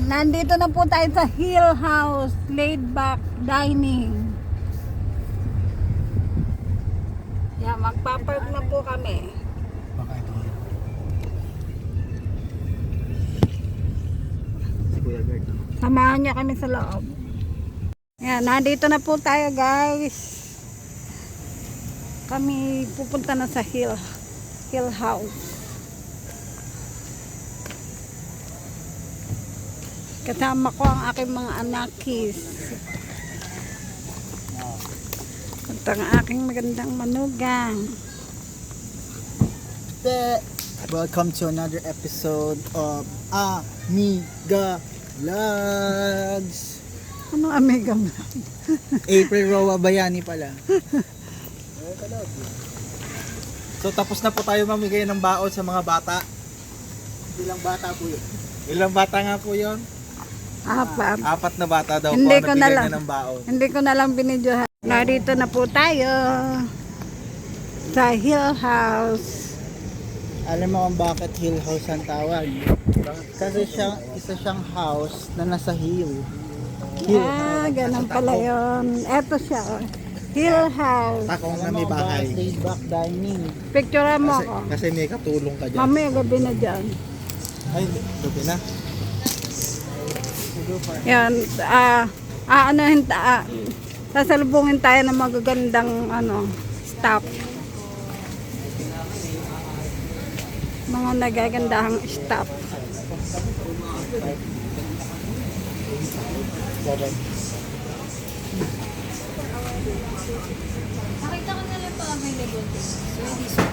Nandito na po tayo sa Hill House Laid Back Dining. Yan, magpapark na po kami. Baka ito. Samahan niyo kami sa loob. Yan, nandito na po tayo guys. Kami pupunta na sa Hill House. Kasama ko ang aking mga anakis. At ang aking magandang manugang. Welcome to another episode of Amiga Vlogs. Ano amiga mo? April Roa Bayani pala. So tapos na po tayo mamigay ng baon sa mga bata. Ilang bata po yun? Ilang bata nga po yun? Apat na bata daw Hindi po ko na nabigyan lang. na ng baon. Hindi ko na lang binidyohan. Narito na po tayo sa Hill House. Alam mo kung bakit Hill House ang tawag? Kasi isa siyang house na nasa hill. Ganun pala yun. Eto siya. Hill House. Takong na may bahay. Laid back dining. Picturean mo ako. Kasi may katulong ka dyan. Mamaya gabi na dyan. Ay, gabi na. Yan. Sasalubungin tayo ng magagandang staff. Mga nagagandahang staff. Nakita ko na lang pa available din. So, hindi siya.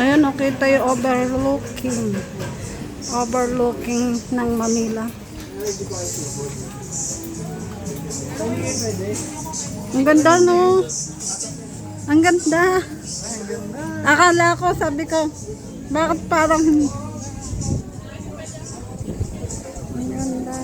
Ayun, nakita yung overlooking ng Manila. Ang ganda, no? Ang ganda. Akala ko, sabi ko, bakit parang ang ganda.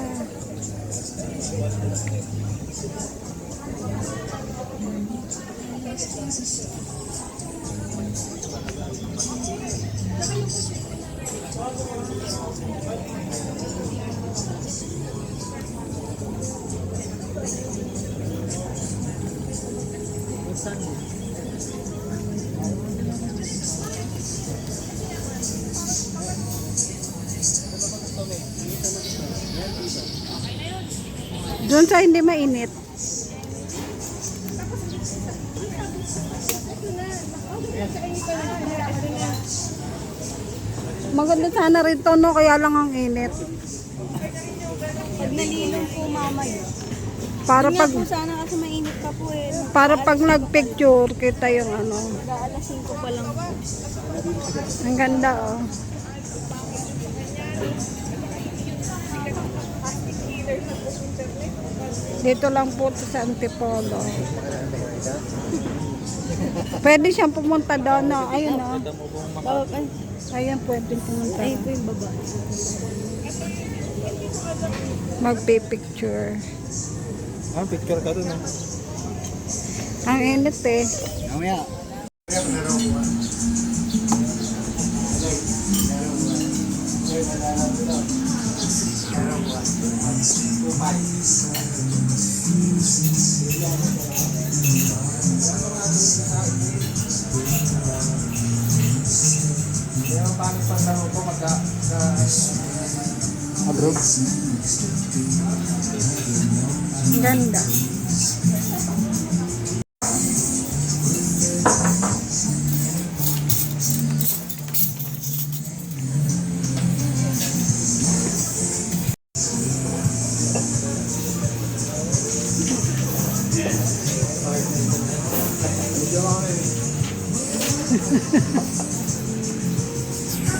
Doon sa hindi mainit. Maganda sana rito, no? Kaya lang ang init. Pag nalilong po mama yun. Para Kanya pag po sana kasi mainit pa po eh. para pag nagpicture kita yung Alas 5 pa lang po. ang ganda, oh. Dito lang po ito sa Antipolo. Pwede siyang pumunta doon, no? Ayun, no? Ayun, pwede pumunta. Ay, po yung baba. Magpipicture. Picture ka dun. Ang init, eh. Mamaya. Ang ganda.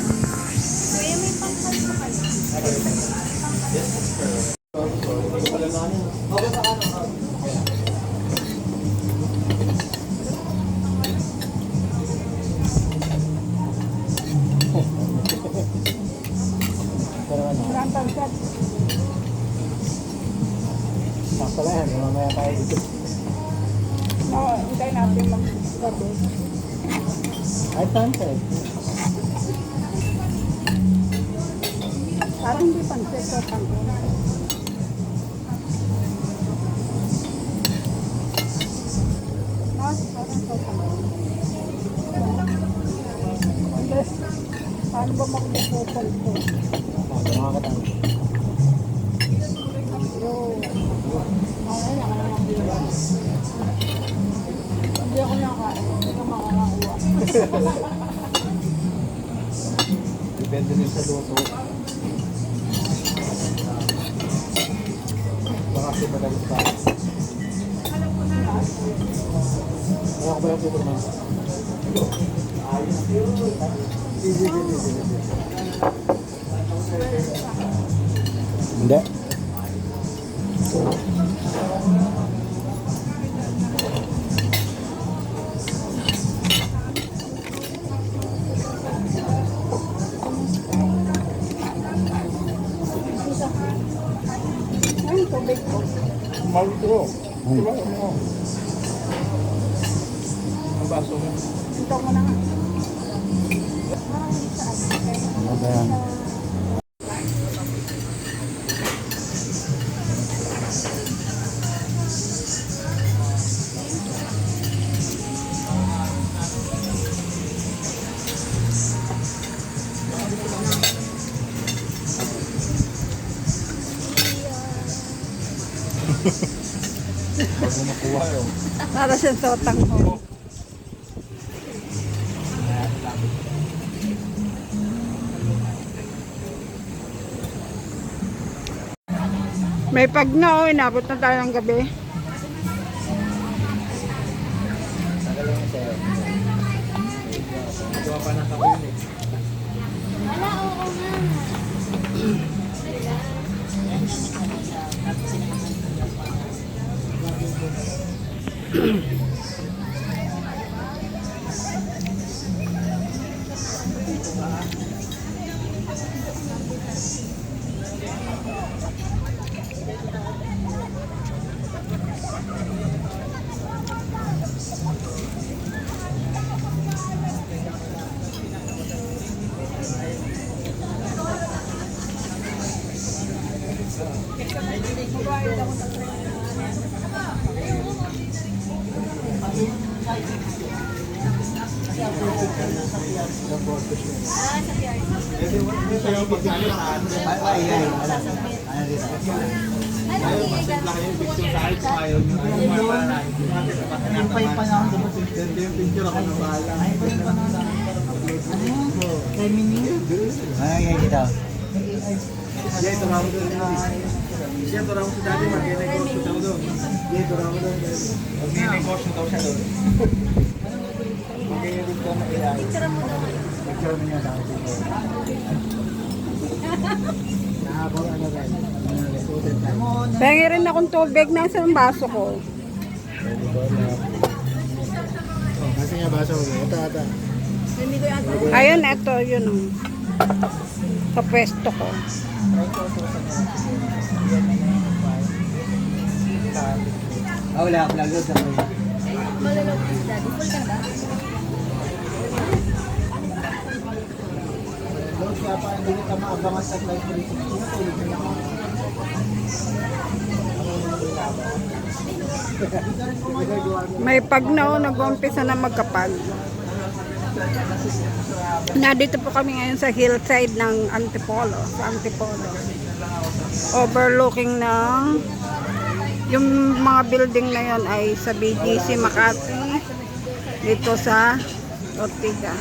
Kuya, may pangkal po kayo. Grand Tansyat. Pala yan, mamaya tayo Hintay natin mag-gabi. Ay, sunset. Parang hindi pansit ko tangko. Mas, parang so tangko. Hindi. Paano ba mag-focus ko? Nakakatawa. Hindi ako nakain. Hindi ako makakakuha. Depende din sa luto. Baka kasi madalit pa. Ayaw ko ba yung tutor man? Hindi. Ay, tubig ko. Malito. Diba? Ano? Ang baso mo. Ito ko na nga. Ano ba yan? Pag mo makuha yun. Para sa sotang ko. May pag na oh, inabot na tayo ng gabi. Tagal lang sa'yo. Gawa pa ng kapin eh. Wala, oo nga. Ay, dito. Jay, turang mo doon. Jay, turang mo si daddy. Mag-negosyo daw doon. Jay, turang mo doon. Mag-negosyo daw siya doon. Mag-negosyo daw na ilan. Picture mo niya sa akin. Nakabang ano rin. Pengi rin akong tubig na sa baso ko. Kasi nga baso mo. Ito. Ayun, eto, yun oh. Sa pwesto ko. Wala ako lang doon. Malalog is daddy. Full ka na ba? Doon siya pa, hindi ka maabangan sa flight mo dito. Tulog na lang. May pag na oh, nag-umpisa na magkapag. Nandito po kami ngayon sa hillside ng Antipolo. Sa Antipolo. Overlooking ng yung mga building na yon ay sa BGC Makati dito sa Ortiga.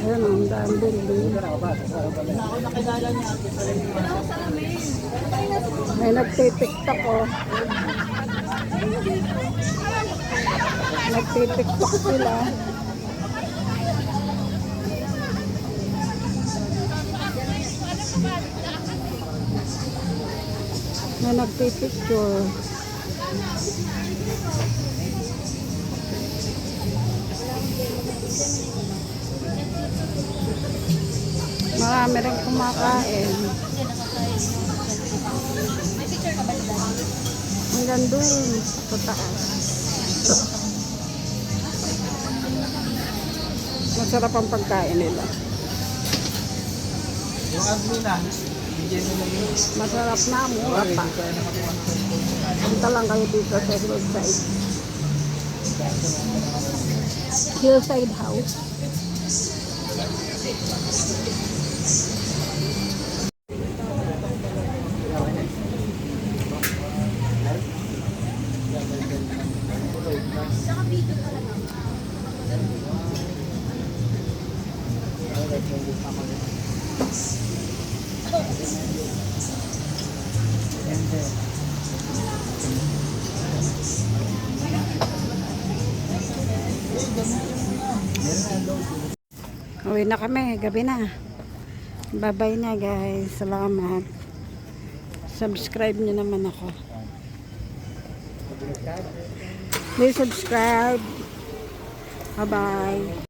Ayun, ang daming building. May nagtitiktok oh. Nagtitiktok sila. Na nagpipicture. marami rin kumakain. May picture ka ba ni Daddy? Hanggang doon, sa taas. Masarap ang pagkain nila. Yung admin na, bigyan mo lang yun. Masarap na, mura pa. Punta lang kayo dito sa roadside. Hillside House. Uwi na kami, gabi na. Bye-bye na guys. Salamat. Subscribe nyo naman ako. Please subscribe. Bye-bye.